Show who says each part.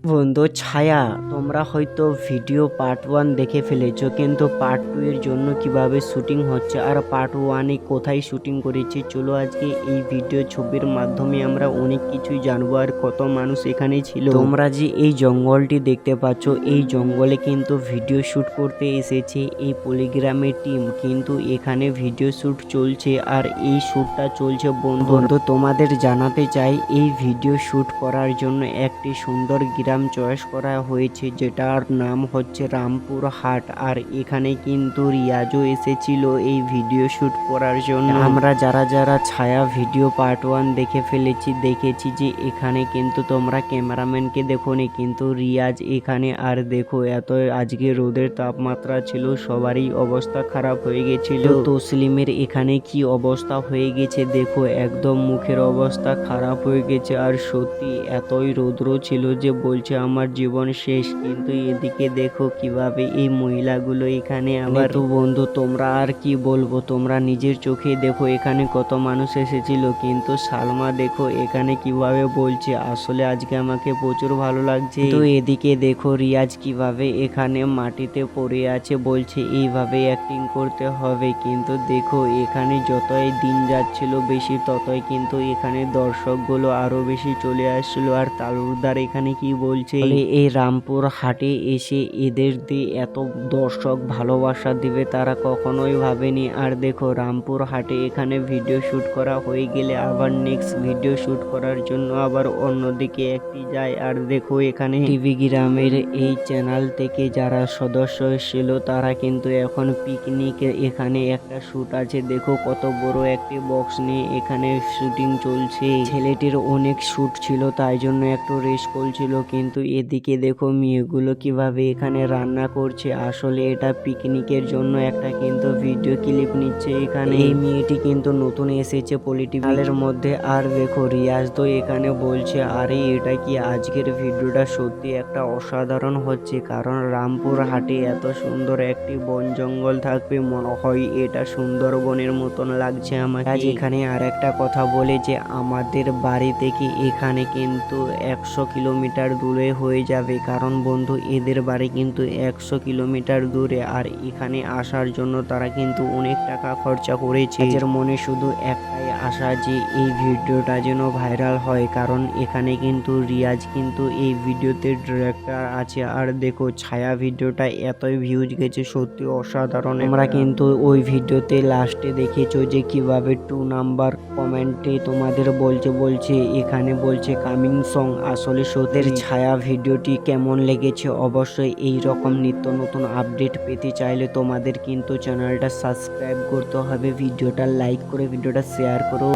Speaker 1: বন্ধু ছায়া, তোমরা হয়তো ভিডিও পার্ট 1 দেখে ফেলেছো, কিন্তু পার্ট 2 এর জন্য কিভাবে শুটিং হচ্ছে আর পার্ট 1 এ কোথায় শুটিং করেছে, চলো আজকে এই ভিডিও ছবির মাধ্যমে আমরা অনেক কিছুই জানবো আর কত মানুষ এখানে ছিল। তোমরা যে এই জঙ্গলটি দেখতে পাচ্ছ, এই জঙ্গলে কিন্তু ভিডিও শুট করতে এসেছে এই পলিগ্রামের টিম, কিন্তু এখানে ভিডিও শুট চলছে আর এই শুটটা চলছে বন্ধু তোমাদের জানাতে চাই এই ভিডিও শুট করার জন্য একটি সুন্দর গ্রাম চয়েস করা হয়েছে, যেটার নাম হচ্ছে রামপুর হাট। আর এখানে কিন্তু রিয়াজও এসেছিল এই ভিডিও শুট করার জন্য। আমরা যারা যারা ছায়া ভিডিও পার্ট 1 দেখে ফেলেছি, দেখেছি যে এখানে কিন্তু তোমরা ক্যামেরাম্যানকে দেখোনি, কিন্তু রিয়াজ এখানে। আর দেখো এত আজকে রোদের তাপমাত্রা ছিল, সবারই অবস্থা খারাপ হয়ে গেছিল। তসলিমের এখানে কি অবস্থা হয়ে গেছে দেখো, একদম মুখের অবস্থা খারাপ হয়ে গেছে। আর সত্যি এতই রৌদ্র ছিল যে বলছে আমার জীবন শেষ। কিন্তু এদিকে দেখো কিভাবে এই মহিলাগুলো এখানে আবার। তো বন্ধু তোমরা আর কি বলবো, তোমরা নিজের চোখে দেখো এখানে কত মানুষ এসেছিল। কিন্তু সালমা দেখো এখানে কিভাবে বলছে আসলে আজকে আমাকে প্রচুর ভালো লাগছে। তো এদিকে দেখো রিয়াজ কিভাবে এখানে মাটিতে পড়ে আছে, বলছে এইভাবে অ্যাক্টিং করতে হবে। কিন্তু দেখো এখানে যতই দিন যাচ্ছিল বেশি, ততই কিন্তু এখানে দর্শকগুলো আরো বেশি চলে আসছিল। আর তালুকদার এখানে কি বলছে, এই রামপুর হাটে এসে এদের দিয়ে এত দর্শক ভালোবাসা দিবে তারা কখনোই ভাবেনি। আর দেখো রামপুর হাটে এখানে ভিডিও শুট করা হয়ে গেলে আবার নেক্সট ভিডিও শুট করার জন্য আবার অন্যদিকে একটি যায়। আর দেখো এখানে টিভি গ্রামের এই চ্যানেল থেকে যারা সদস্য ছিল তারা কিন্তু এখন পিকনিক, এখানে একটা শুট আছে। দেখো কত বড় একটি বক্স নিয়ে এখানে শুটিং চলছে। ছেলেটির অনেক শুট ছিল তাই জন্য একটু রেস্ট করছিল। কিন্তু এদিকে দেখো মেয়েগুলো কিভাবে এখানে রান্না করছে, আসলে এটা পিকনিকের জন্য একটা কিন্তু ভিডিও ক্লিপ নিচ্ছে এখানে। এই মেয়েটি কিন্তু নতুন এসেছে পলিটিক্যালের মধ্যে। আর দেখো রিয়াজ তো এখানে বলছে আরে এটা কি আজকের ভিডিওটা সত্যি একটা অসাধারণ হচ্ছে, কারণ রামপুর হাটে এত সুন্দর একটি বন জঙ্গল থাকবে, মনে হয় এটা সুন্দরবনের মতন লাগছে আমাকে। আজ এখানে আর একটা কথা বলে যে আমাদের বাড়ি থেকে এখানে কিন্তু 100 কিলোমিটার দূরে হয়ে যাবে, কারণ বন্ধু এদের বাড়ি কিন্তু 100 কিলোমিটার দূরে। আর এখানে আসার জন্য তারা কিন্তু অনেক টাকা খরচা করেছে। এদের মনে শুধু একটাই আশা যে এই ভিডিওটা যেন ভাইরাল হয়, কারণ এখানে কিন্তু রিয়াজ কিন্তু এই ভিডিওতে ডিরেক্টর আছে। আর দেখো ছায়া ভিডিওটা এতই ভিউজ গেছে সত্যি অসাধারণ। আমরা কিন্তু ওই ভিডিওতে লাস্টে দেখেছো যে কিভাবে 2 নাম্বার কমেন্টে তোমাদের বলছে এখানে বলছে কামিং সং। আসলে সত্যি ছায়া ভিডিওটি কেমন লেগেছে, অবশ্যই এই রকম নিত্য নতুন আপডেট পেতে চাইলে তোমাদের কিন্তু চ্যানেলটা সাবস্ক্রাইব করতে হবে, ভিডিওটা লাইক করে ভিডিওটা শেয়ার করো।